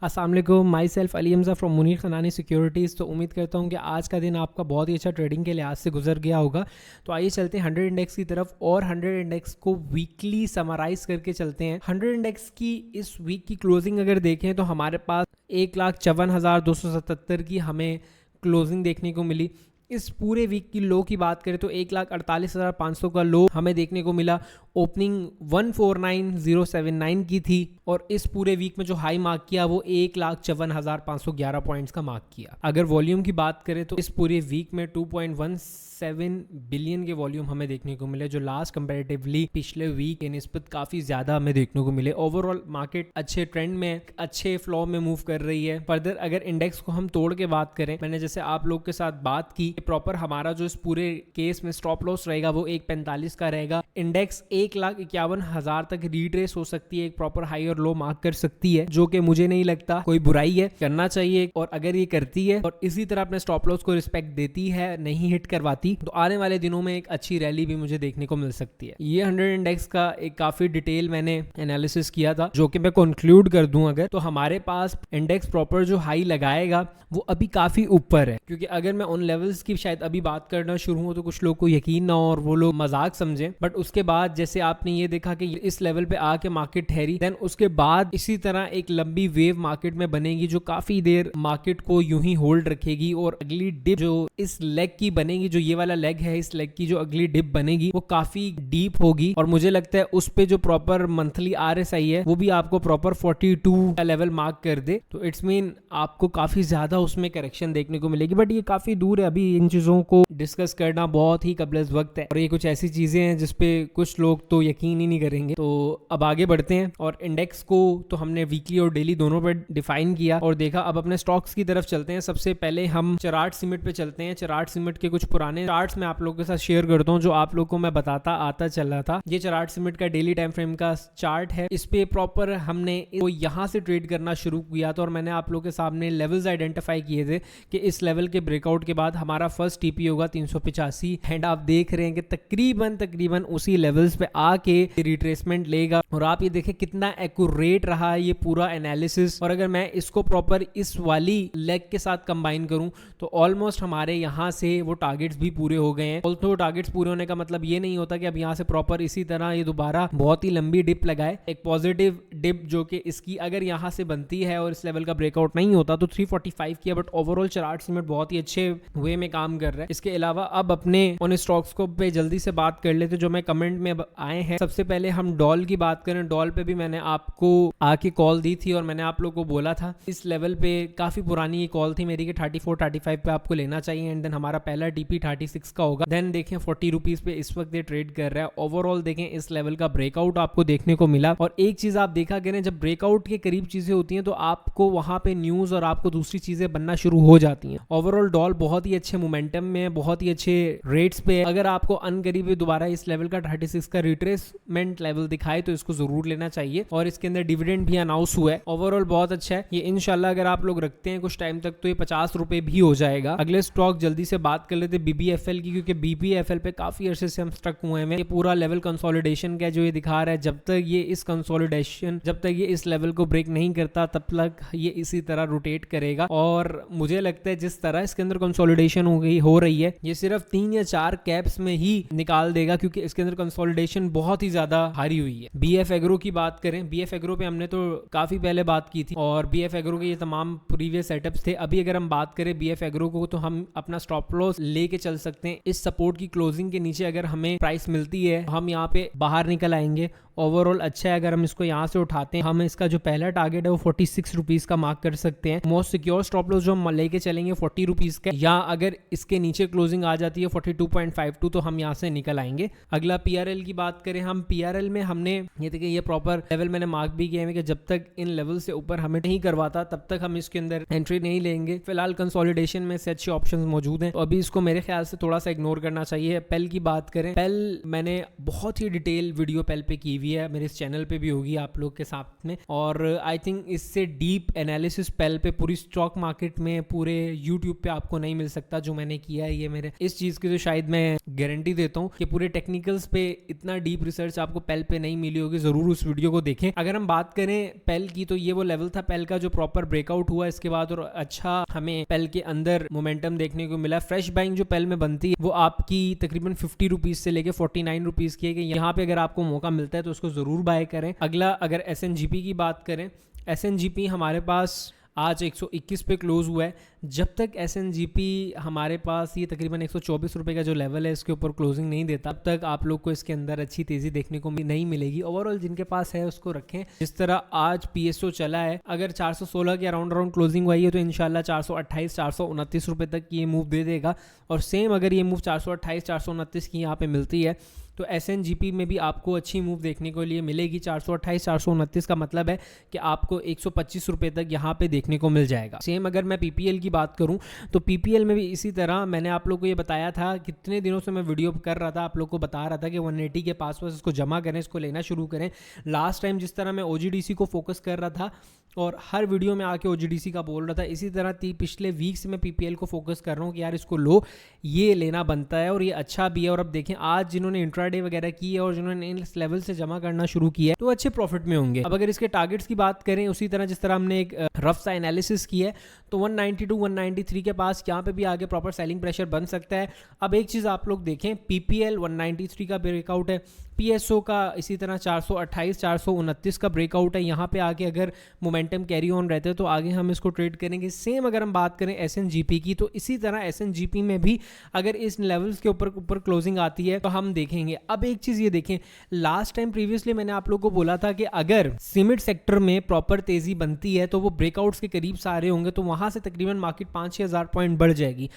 अस्सलाम वालेकुम, myself Ali Hamza from Munir Khanani Securities. तो उम्मीद करता हूँ कि आज का दिन आपका बहुत ही अच्छा ट्रेडिंग के लिहाज से गुजर गया होगा। तो आइए चलते हैं 100 इंडेक्स की तरफ और 100 इंडेक्स को वीकली समराइज़ करके चलते हैं। 100 इंडेक्स की इस वीक की क्लोजिंग अगर देखें तो हमारे पास 1,54,277 की हमें क्लोजिंग देखने को मिली। इस पूरे वीक की लो की बात करें तो 1,48,500 का लो हमें देखने को मिला। ओपनिंग 149,079 की थी और इस पूरे वीक में जो हाई मार्क किया वो 1,54,511 पॉइंट्स का मार्क किया। अगर वॉल्यूम की बात करें तो इस पूरे वीक में 2.17 बिलियन के वॉल्यूम हमें देखने को मिले, जो लास्ट कंपैरेटिवली पिछले वीक के निस्बत काफ़ी ज़्यादा हमें देखने को मिले। ओवरऑल मार्केट अच्छे ट्रेंड में, अच्छे फ्लो में मूव कर रही है। फर्दर अगर इंडेक्स को हम तोड़ के बात करें, मैंने जैसे आप लोग के साथ बात की, प्रॉपर हमारा जो इस पूरे केस में स्टॉप लॉस रहेगा वो 1.45 का रहेगा। इंडेक्स 1,51,000 तक रिट्रेस हो सकती है, एक प्रॉपर हाई और लो मार्क कर सकती है, जो कि मुझे नहीं लगता कोई बुराई है, करना चाहिए। और अगर ये करती है और इसी तरह अपने स्टॉप लॉस को रिस्पेक्ट देती है, नहीं हिट करवाती, तो आने वाले दिनों में एक अच्छी रैली भी मुझे देखने को मिल सकती है। ये 100 इंडेक्स का एक काफी डिटेल मैंने एनालिसिस किया था, जो कि मैं कंक्लूड कर दूं अगर, तो हमारे पास इंडेक्स प्रॉपर जो हाई लगाएगा वो अभी काफी ऊपर है। क्योंकि अगर मैं उन लेवल्स की शायद अभी बात करना शुरू हूं तो कुछ लोग को यकीन ना हो और वो लोग मजाक समझें, बट उसके बाद जैसे आपने ये देखा कि इस लेवल पे आके मार्केट ठहरी, देन उसके बाद इसी तरह एक लंबी वेव मार्केट में बनेगी जो काफी देर मार्केट को यूं ही होल्ड रखेगी। और अगली डिप जो इस लेग की बनेगी, जो ये वाला लेग है, इस लेग की जो अगली डिप बनेगी वो काफी डीप होगी। और मुझे लगता है उस पे जो प्रॉपर मंथली RSI है वो भी आपको प्रॉपर 42 का लेवल मार्क कर दे, तो इट्स मीन आपको काफी ज्यादा उसमें करेक्शन देखने को मिलेगी। बट ये काफी दूर है, अभी इन चीजों को डिस्कस करना बहुत ही कबल वक्त है और ये कुछ ऐसी चीजें हैं जिसपे कुछ लोग तो यकीन ही नहीं करेंगे। तो अब आगे बढ़ते हैं और इंडेक्स को तो हमने वीकली और डेली दोनों पे डिफाइन किया और देखा। अब अपने स्टॉक्स की तरफ चलते हैं। सबसे पहले हम चरार्ट सीमेंट पे चलते हैं। चरार्ट सीमेंट के कुछ पुराने चार्ट्स मैं आप लोगों के साथ शेयर करता हूँ, जो आप लोगों को मैं बताता आता चल रहा था। ये चरार्ट सीमेंट का डेली टाइम फ्रेम का चार्ट है। इस पे प्रॉपर हमने यहाँ से ट्रेड करना शुरू किया था और मैंने आप लोगों के सामने लेवल्स आइडेंटिफाई किए थे कि इस लेवल के ब्रेकआउट के बाद हमारा फर्स्ट टीपी होगा 385 एंड आप देख रहे हैं कि तकरीबन उसी लेवल्स पे आके रिट्रेसमेंट लेगा। और आप ये देखें कितना एक्यूरेट रहा ये पूरा एनालिसिस। और अगर मैं इसको प्रॉपर इस वाली लेग के साथ कंबाइन करूं तो ऑलमोस्ट हमारे यहाँ से वो टारगेट्स भी पूरे हो गए हैं। तो टारगेट्स पूरे होने का मतलब ये नहीं होता कि अब यहाँ से प्रॉपर इसी तरह ये दोबारा बहुत ही लंबी डिप लगाए। एक पॉजिटिव डिप जो कि इसकी अगर यहाँ से बनती है और इस लेवल का ब्रेकआउट नहीं होता तो 345 किया, बट ओवरऑल चरार्ट सीमेंट बहुत ही अच्छे वे में काम कर रहा है। इसके अलावा अब अपने उन स्टॉक्स को पे जल्दी से बात कर लेते जो मैं कमेंट में आए हैं। सबसे पहले हम डॉल की बात करें। डॉल पे भी मैंने आपको आके कॉल दी थी और मैंने आप लोगों को बोला था इस लेवल पे, काफी पुरानी ये कॉल थी मेरी कि 34-35 पे आपको लेना चाहिए एंड देन हमारा पहला टीपी 36 का होगा। देन देखें 40 रुपीज पे इस वक्त ये ट्रेड कर रहा है। ओवरऑल देखें इस लेवल का ब्रेकआउट आपको देखने को मिला। और एक चीज आप देखा करें, जब ब्रेकआउट के करीब चीजें होती हैं तो आपको वहां पे न्यूज और आपको दूसरी चीजें बनना शुरू हो जाती हैं। ओवरऑल डॉल बहुत ही अच्छे मोमेंटम में, बहुत ही अच्छे रेट्स पे, अगर आपको अनकरीबी दोबारा इस लेवल का 36 का रिट्रेसमेंट लेवल दिखाए तो इसको जरूर लेना चाहिए। और इसके अंदर डिविडेंड भी अनाउंस हुआ है। ओवरऑल बहुत अच्छा है ये। इंशाल्लाह अगर आप लोग रखते हैं कुछ टाइम तक तो ये 50 रुपए भी हो जाएगा। अगले स्टॉक जल्दी से बात कर लेते BPFL की, क्योंकि BPFL पे काफी अरसे से हम स्टक हुए हैं। ये पूरा लेवल कंसोलिडेशन का जो ये दिखा रहा है, जब तक ये इस कंसोलिडेशन, जब तक ये इस लेवल को ब्रेक नहीं करता तब तक ये इसी तरह रोटेट करेगा। और मुझे लगता है जिस तरह इसके अंदर कंसोलिडेशन हो रही है, ये सिर्फ 3 या 4 कैप्स में ही निकाल देगा, क्योंकि इसके अंदर कंसोलिडेशन बहुत ही ज्यादा हारी हुई है। BF एग्रो की बात करें, BF एग्रो पे हमने तो काफी पहले बात की थी और BF एग्रो के ये तमाम प्रीवियस सेटअप्स थे। अभी अगर हम बात करें BF एग्रो को तो हम अपना स्टॉप लॉस लेके चल सकते हैं। इस सपोर्ट की क्लोजिंग के नीचे अगर हमें प्राइस मिलती है हम यहाँ पे बाहर निकल आएंगे। ओवरऑल अच्छा है। अगर हम इसको यहाँ से उठाते हैं, हम इसका जो पहला टारगेट है वो 46 रुपीज का मार्क कर सकते हैं। मोस्ट सिक्योर स्टॉप लॉस जो हम लेके चलेंगे 40 रुपीज का, या अगर इसके नीचे क्लोजिंग आ जाती है 42.52 तो हम यहाँ से निकल आएंगे। अगला PRL की बात करें, हम PRL में हमने ये देखिए ये प्रॉपर लेवल मैंने मार्क भी किया है कि जब तक इन लेवल से ऊपर हमें नहीं करवाता तब तक हम इसके अंदर एंट्री नहीं लेंगे। फिलहाल कंसोलिडेशन में से अच्छे ऑप्शंस मौजूद हैं तो अभी इसको मेरे ख्याल से थोड़ा सा इग्नोर करना चाहिए। पेल की बात करें, पेल मैंने बहुत ही डिटेल वीडियो पेल पे की हुई है, मेरे इस चैनल पे भी होगी आप लोग के साथ में। और आई थिंक इससे डीप एनालिसिस पेल पे पूरी स्टॉक मार्केट में पूरे यूट्यूब पे आपको नहीं मिल सकता जो मैंने किया है। ये मेरे इस चीज़ की तो शायद मैं गारंटी देता हूँ कि पूरे टेक्निकल्स पे इतना डीप रिसर्च आपको पेल पे नहीं मिली होगी। ज़रूर उस वीडियो को देखें। अगर हम बात करें पेल की तो ये वो लेवल था पेल का जो प्रॉपर ब्रेकआउट हुआ इसके बाद, और अच्छा हमें पेल के अंदर मोमेंटम देखने को मिला। फ्रेश बाइंग जो पेल में बनती है वो आपकी तकरीबन 50 रुपीज से लेके 49 रुपीज की है कि यहाँ पे अगर आपको मौका मिलता है तो उसको जरूर बाय करें। अगला अगर SNGP की बात करें, SNGP हमारे पास आज 121 पे क्लोज हुआ है। जब तक SNGP हमारे पास ये तकरीबन 124 रुपये का जो लेवल है इसके ऊपर क्लोजिंग नहीं देता, तब तक आप लोग को इसके अंदर अच्छी तेज़ी देखने को नहीं मिलेगी। ओवरऑल जिनके पास है उसको रखें। जिस तरह आज PSO चला है, अगर 416 के अराउंड क्लोजिंग हुई है तो इंशाल्लाह 428 429 रुपये तक ये मूव दे देगा। और सेम अगर ये मूव 428 429 की यहाँ पे मिलती है तो SNGP में भी आपको अच्छी मूव देखने को लिए मिलेगी। 428 429 का मतलब है कि आपको 125 रुपये तक यहाँ पे देखने को मिल जाएगा। सेम अगर मैं PPL की बात करूँ तो PPL में भी इसी तरह मैंने आप लोग को ये बताया था, कितने दिनों से मैं वीडियो कर रहा था, आप लोग को बता रहा था कि 180 के पास इसको जमा करें, इसको लेना शुरू करें। लास्ट टाइम जिस तरह मैं OGDC को फोकस कर रहा था और हर वीडियो में आके OGDC का बोल रहा था, इसी तरह पिछले वीक से मैं PPL को फोकस कर रहा हूँ कि यार इसको लो, ये लेना बनता है और ये अच्छा भी है। और अब देखें आज जिन्होंने इंट्राडे वगैरह की है और जिन्होंने इस लेवल से जमा करना शुरू किया है तो अच्छे प्रॉफिट में होंगे। अब अगर इसके टारगेट्स की बात करें उसी तरह जिस तरह हमने एक रफ सा एनालिसिस किया है तो 192 193 के पास यहाँ पे भी आगे प्रॉपर सेलिंग प्रेशर बन सकता है। अब एक चीज़ आप लोग देखें, PPL 193 का ब्रेकआउट है, PSO का इसी तरह 428 429 का ब्रेकआउट है। यहाँ पे आगे अगर मोमेंटम कैरी ऑन रहते हैं तो आगे हम इसको ट्रेड करेंगे। सेम अगर हम बात करें SNGP की तो इसी तरह SNGP में भी अगर इस लेवल्स के ऊपर क्लोजिंग आती है तो हम देखेंगे। अब एक चीज़ ये देखें, लास्ट टाइम प्रीवियसली मैंने आप लोगों को बोला था कि अगर सीमेंट सेक्टर में प्रॉपर तेज़ी बनती है तो वो ब्रेकआउट्स के करीब सारे होंगे, तो वहाँ से तकरीबन मार्केट 5-6 हज़ार पॉइंट बढ़ जाएगी।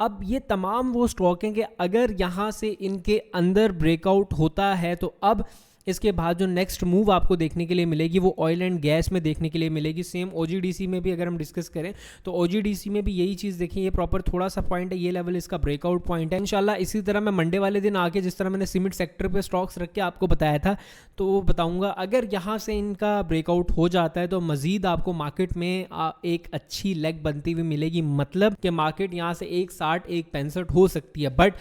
अब ये तमाम वो स्टॉक हैं कि अगर यहाँ से इनके अंदर ब्रेकआउट होता है तो अब इसके बाद जो नेक्स्ट मूव आपको देखने के लिए मिलेगी वो ऑयल एंड गैस में देखने के लिए मिलेगी। सेम OGDC में भी अगर हम डिस्कस करें तो OGDC में भी यही चीज़ देखें, ये प्रॉपर थोड़ा सा पॉइंट है, ये लेवल इसका ब्रेकआउट पॉइंट है। इंशाल्लाह इसी तरह मैं मंडे वाले दिन आके जिस तरह मैंने सीमेंट सेक्टर पे स्टॉक्स रख के आपको बताया था तो वो बताऊंगा। अगर यहाँ से इनका ब्रेकआउट हो जाता है तो मज़ीद आपको मार्केट में एक अच्छी लेग बनती हुई मिलेगी, मतलब कि मार्केट यहाँ से 160 165 हो सकती है। बट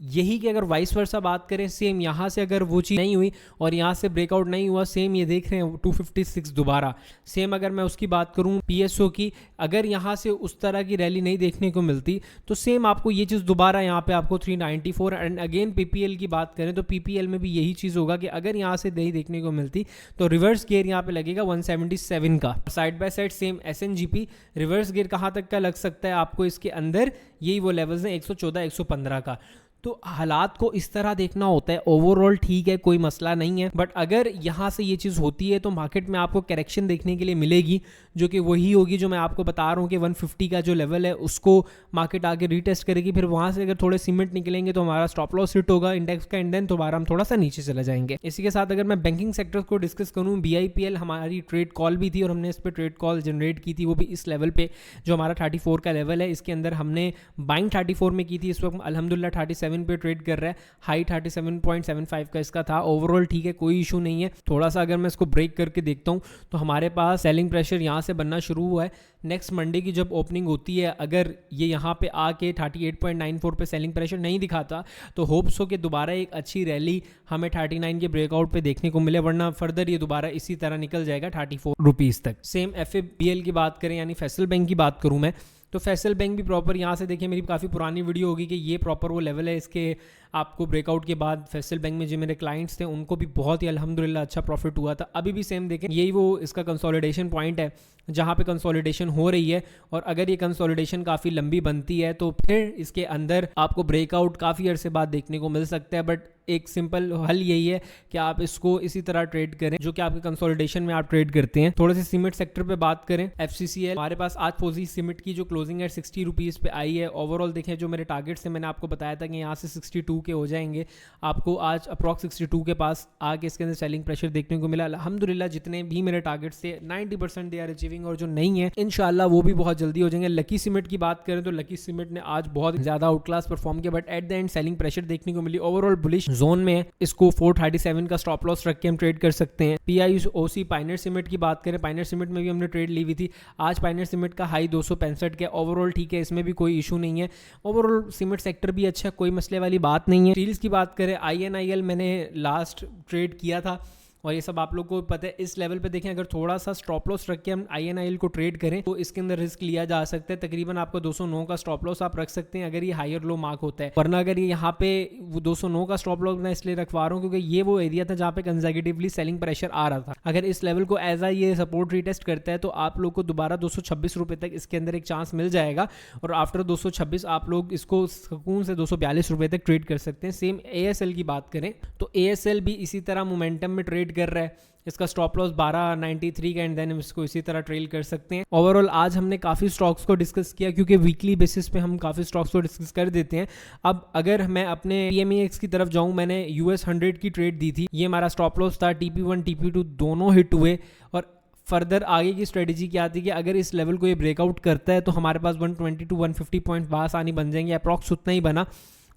यही कि अगर वाइस वर्सा बात करें, सेम यहाँ से अगर वो चीज़ नहीं हुई और यहाँ से ब्रेकआउट नहीं हुआ, सेम ये देख रहे हैं 256 दोबारा। सेम अगर मैं उसकी बात करूँ PSO की, अगर यहाँ से उस तरह की रैली नहीं देखने को मिलती तो सेम आपको ये चीज़ दोबारा यहाँ पे आपको 394। एंड अगेन PPL की बात करें तो PPL में भी यही चीज़ होगा कि अगर यहाँ से नहीं देखने को मिलती तो रिवर्स गियर यहाँ पे लगेगा 177 का। Side by side same SNGP reverse gear कहाँ तक का लग सकता है आपको इसके अंदर, यही वो लेवल्स हैं 114 115 का। तो हालात को इस तरह देखना होता है। ओवरऑल ठीक है, कोई मसला नहीं है, बट अगर यहाँ से ये चीज़ होती है तो मार्केट में आपको करेक्शन देखने के लिए मिलेगी जो कि वही होगी जो मैं आपको बता रहा हूँ कि 150 का जो लेवल है उसको मार्केट आगे रीटेस्ट करेगी। फिर वहाँ से अगर थोड़े सीमेंट निकलेंगे तो हमारा स्टॉप लॉस हिट होगा इंडेक्स का, एंड देन दोबारा हम थोड़ा सा नीचे चले जाएंगे। इसी के साथ अगर मैं बैंकिंग सेक्टर को डिस्कस करूँ, BIPL हमारी ट्रेड कॉल भी थी और हमने इस पर ट्रेड कॉल जनरेट की थी, वो भी इस लेवल पे जो हमारा 34 का लेवल है इसके अंदर हमने बाइंग 34 में की थी। इस वक्त अल्हम्दुलिल्लाह 37 पे ट्रेड कर रहा है, हाई 37.75 का इसका था। ओवरऑल ठीक है, कोई इशू नहीं है। थोड़ा सा अगर मैं इसको ब्रेक करके देखता हूँ तो हमारे पास सेलिंग प्रेशर यहाँ से बनना शुरू हुआ है। नेक्स्ट मंडे की जब ओपनिंग होती है, अगर ये यहाँ पे आके 38.94 पे सेलिंग प्रेशर नहीं दिखाता तो होप्स हो कि दोबारा एक अच्छी रैली हमें 39 के ब्रेकआउट पे देखने को मिले, वरना फर्दर ये दोबारा इसी तरह निकल जाएगा 34 रुपीज़ तक। सेम FABL की बात करें यानी फैसल बैंक की बात करूँ मैं तो फैसल बैंक भी प्रॉपर यहाँ से देखिए, मेरी काफ़ी पुरानी वीडियो होगी कि ये प्रॉपर वो लेवल है। इसके आपको ब्रेकआउट के बाद फैसल बैंक में जो मेरे क्लाइंट्स थे उनको भी बहुत ही अल्हम्दुलिल्लाह अच्छा प्रॉफिट हुआ था। अभी भी सेम देखें, यही वो इसका कंसोलिडेशन पॉइंट है जहाँ पे कंसोलिडेशन हो रही है, और अगर ये कंसोलिडेशन काफ़ी लंबी बनती है तो फिर इसके अंदर आपको ब्रेकआउट काफ़ी अरसे बाद देखने को मिल सकता है। बट एक सिंपल हल यही है कि आप इसको इसी तरह ट्रेड करें जो कि आपके कंसोलिडेशन में आप ट्रेड करते हैं। थोड़े से सीमेंट सेक्टर पे बात करें, FCCL हमारे पास आज फोजी सीमेंट की जो क्लोजिंग है 60 रुपीज़ पे आई है। ओवरऑल देखें जो मेरे टारगेट से मैंने आपको बताया था कि यहाँ से 62 62 के हो जाएंगे। आपको आज अप्रॉक्स 62 के पास आके इसके अंदर सेलिंग प्रेशर देखने को मिला। अल्हम्दुलिल्लाह जितने भी मेरे टारगेट्स थे 90% दे आर अचीविंग, और जो नहीं है इंशाल्लाह वो भी बहुत जल्दी हो जाएंगे। लकी सीमेंट की बात करें तो लकी सीमेंट ने आज बहुत ज़्यादा आउट क्लास परफॉर्म किया, but at the end selling pressure देखने को मिली। ओवरऑल बुलिश जोन में है, इसको 437 का स्टॉप लॉस रख के हम ट्रेड कर सकते हैं। PIOC पायनियर सीमेंट की बात करें, पायनियर सीमेंट में भी हमने ट्रेड ली हुई थी। आज पायनियर सीमेंट का हाई 265 के। ओवरऑल ठीक है, इसमें भी कोई इशू नहीं है। ओवरऑल सीमेंट सेक्टर भी अच्छा, कोई मसले वाली बात नहीं है। स्टील्स की बात करें, INIL मैंने लास्ट ट्रेड किया था और ये सब आप लोग को पता है। इस लेवल पे देखें, अगर थोड़ा सा स्टॉप लॉस रख के हम INIL को ट्रेड करें तो इसके अंदर रिस्क लिया जा सकता है। तकरीबन आपको 209 का स्टॉप लॉस आप रख सकते हैं अगर ये हायर लो मार्क होता है, वरना अगर ये यहाँ पे वो 209 का स्टॉप लॉस मैं इसलिए रखवा रहा हूँ क्योंकि ये वो एरिया था जहाँ पे कंजर्वेटिवली सेलिंग प्रेशर आ रहा था। अगर इस लेवल को एज आ ये सपोर्ट रीटेस्ट करता है तो आप लोग को दोबारा 226 रुपये तक इसके अंदर एक चांस मिल जाएगा, और आफ्टर 226 आप लोग इसको सुकून से 242 रुपये तक ट्रेड कर सकते हैं। सेम ASL की बात करें तो ASL भी इसी तरह मोमेंटम में ट्रेड कर रहा है। इसका स्टॉप लॉस 1293 का, एंड देन हम इसको इसी तरह ट्रेल कर सकते हैं। ओवरऑल आज हमने काफ़ी स्टॉक्स को डिस्कस किया क्योंकि वीकली बेसिस पे हम काफ़ी स्टॉक्स को डिस्कस कर देते हैं। अब अगर मैं अपने PMEX की तरफ जाऊं, मैंने US 100 की ट्रेड दी थी। ये हमारा स्टॉप लॉस था। TP1 TP2 दोनों हिट हुए, और फर्दर आगे की स्ट्रेटजी क्या थी कि अगर इस लेवल को ये ब्रेकआउट करता है तो हमारे पास 120 to 150 पॉइंट आसानी बन जाएंगे। अप्रॉक्स उतना ही बना,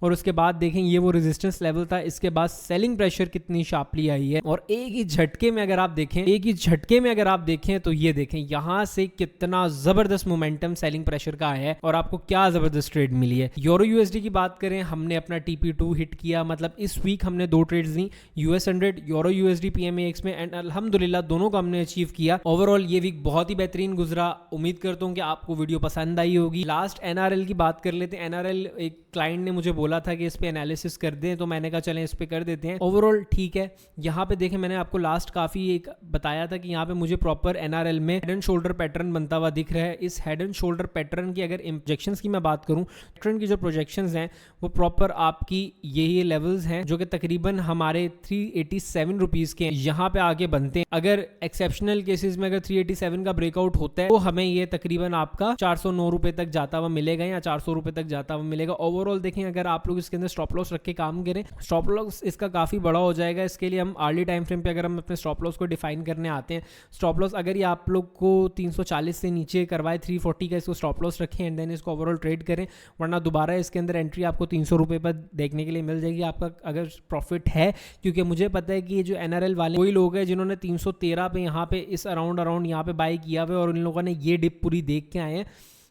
और उसके बाद देखें ये वो रेजिस्टेंस लेवल था। इसके बाद सेलिंग प्रेशर कितनी शार्पली आई है, और एक ही झटके में अगर आप देखें तो ये देखें यहाँ से कितना जबरदस्त मोमेंटम सेलिंग प्रेशर का है, और आपको क्या जबरदस्त ट्रेड मिली है। यूरो USD की बात करें, हमने अपना TP2 हिट किया, मतलब इस वीक हमने 2 ट्रेड्स दी, US 100 यूरो USD PMAX में, एंड अल्हम्दुलिल्लाह दोनों को हमने अचीव किया। ओवरऑल ये वीक बहुत ही बेहतरीन गुजरा। उम्मीद करता हूँ कि आपको वीडियो पसंद आई होगी। लास्ट NRL की बात कर लेते हैं। NRL एक क्लाइंट ने मुझे बोला था कि इस पे एनालिसिस कर दें, तो मैंने कहा चलें इस पे कर देते हैं। ओवरऑल ठीक है। यहाँ पे देखें, मैंने आपको लास्ट काफी एक बताया था कि यहाँ पे मुझे प्रॉपर NRL में हेड एंड शोल्डर पैटर्न बनता हुआ दिख रहा है। इस हेड एंड शोल्डर पैटर्न की अगर इंजेक्शंस की मैं बात करूँ, पैटर्न की जो प्रोजेक्शंस हैं वो प्रॉपर आपकी यही लेवल्स हैं जो कि तकरीबन हमारे 387 रुपीज के यहाँ पे आके बनते हैं। अगर एक्सेप्शनल केसेस में अगर 387 का ब्रेकआउट होता है तो हमें ये तकरीबन आपका 409 रुपए तक जाता हुआ मिलेगा, या 400 रुपए तक जाता हुआ मिलेगा। ओवरऑल देखें, अगर आप लोग इसके अंदर स्टॉप लॉस रख के काम करें, स्टॉप लॉस इसका काफी बड़ा हो जाएगा। इसके लिए हम अर्ली टाइम फ्रेम पे अगर हम अपने स्टॉप लॉस को डिफाइन करने आते हैं, स्टॉप लॉस अगर ये आप लोग को 340 से नीचे करवाए, 340 का इसको स्टॉप लॉस रखें, एंड देन इसको ओवरऑल ट्रेड करें, वरना दोबारा इसके अंदर एंट्री आपको 300 रुपए पर देखने के लिए मिल जाएगी आपका अगर प्रॉफिट है। क्योंकि मुझे पता है कि ये जो NRL वाले वही लोग हैं जिन्होंने 313 पे यहाँ पे इस अराउंड यहाँ पे बाय किया हुआ है, और इन लोगों ने ये डिप पूरी देख के आए हैं।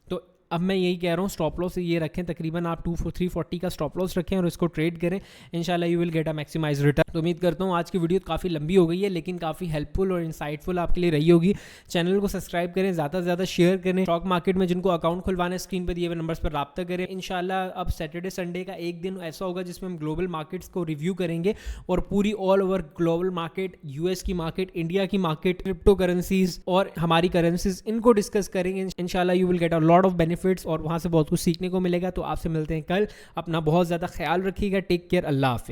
तो अब मैं यही कह रहा हूँ, स्टॉप लॉस ये रखें, तकरीबन आप 340 का स्टॉप लॉस रखें और इसको ट्रेड करें। इंशाल्लाह you will get a maximize return. तो उम्मीद करता हूँ आज की वीडियो काफ़ी लंबी हो गई है, लेकिन काफ़ी हेल्पफुल और इंसाइटफुल आपके लिए रही होगी। चैनल को सब्सक्राइब करें, ज़्यादा से ज़्यादा शेयर करें। स्टॉक मार्केट में जिनको अकाउंट खुलवाना है, स्क्रीन पर दिए हुए नंबर्स पर रब्ता करें। इंशाल्लाह अब सैटरडे संडे का एक दिन ऐसा होगा जिसमें हम ग्लोबल मार्केट्स को रिव्यू करेंगे, और पूरी all over global market, US की मार्केट, इंडिया की मार्केट, क्रिप्टो करेंसीज और हमारी करेंसीज, इनको डिस्कस करेंगे। इंशाल्लाह you will get a lot of benefits, और वहाँ से बहुत कुछ सीखने को मिलेगा। तो आपसे मिलते हैं कल। अपना बहुत ज़्यादा ख्याल रखिएगा। Take care. अल्लाह हाफिज़।